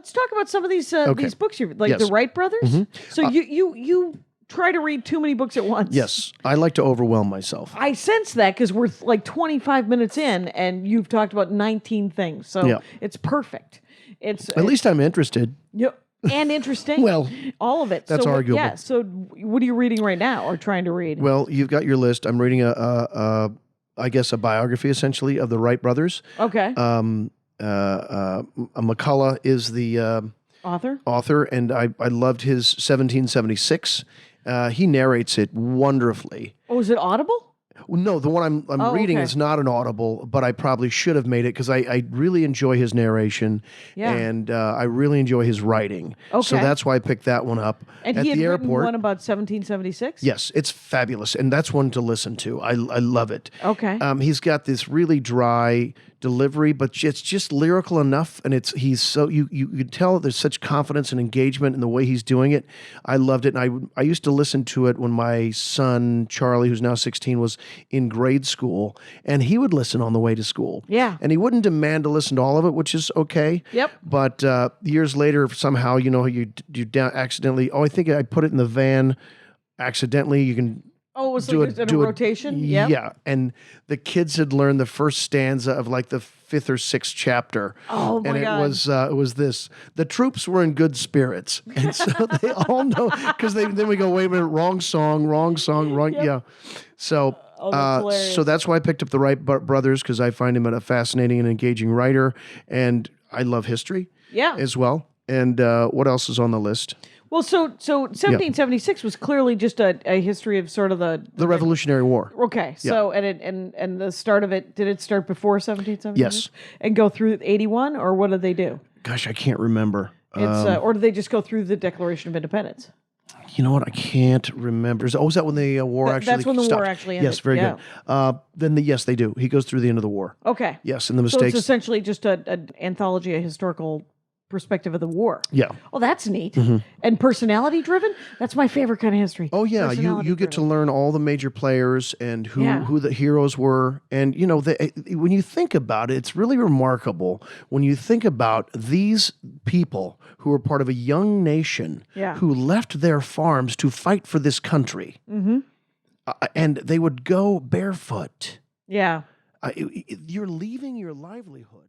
Let's talk about some of these books you like, Yes. the Wright brothers. So you try to read too many books at once. Yes, I like to overwhelm myself. I sense that because we're like 25 minutes in, and you've talked about 19 things, so it's perfect. At least I'm interested. Yep. And interesting. Well, all of it. that's arguable. Yeah. So, what are you reading right now, or trying to read? Well, you've got your list. I'm reading I guess a biography essentially of the Wright brothers. Okay. McCullough is the author, and I loved his 1776. He narrates it wonderfully. Oh, is it Audible? No, the one I'm reading is not an Audible, but I probably should have made it because I really enjoy his narration, and I really enjoy his writing. Okay. So that's why I picked that one up. And at he had the written airport. one about 1776? Yes, it's fabulous, and that's one to listen to. I love it. Okay. He's got this really dry delivery, but it's just lyrical enough, and he's so you could tell there's such confidence and engagement in the way he's doing it. I loved it, and I used to listen to it when my son Charlie, who's now 16, was in grade school, and he would listen on the way to school. Yeah. And he wouldn't demand to listen to all of it, which is okay. Yep. But years later, somehow, you down accidentally. Oh, I think I put it in the van accidentally. You can. Oh, it was like in a rotation? Yeah. And the kids had learned the first stanza of like the 5th or 6th chapter. Oh, my God. And it was this. The troops were in good spirits. And so they all know, because then we go, wait a minute, wrong song, wrong. Yeah. So, so that's why I picked up the Wright brothers, because I find him a fascinating and engaging writer. And I love history as well. And what else is on the list? Well, so 1776 was clearly just a history of sort of the Revolutionary War. Okay, so and the start of it, did it start before 1776? Yes. And go through 81, or what did they do? Gosh, I can't remember. Or did they just go through the Declaration of Independence? You know what? I can't remember. Is that when the war actually stopped? That's when the war actually ended. Yes, very good. Then yes, they do. He goes through the end of the war. Okay. Yes, and the So mistakes. it's essentially just an anthology, a historical perspective of the war. Yeah. Oh, that's neat. And personality driven? That's my favorite kind of history. Oh yeah, you get to learn all the major players and who the heroes were, and when you think about it, it's really remarkable when you think about these people who were part of a young nation who left their farms to fight for this country, and they would go barefoot. Yeah. You're leaving your livelihood.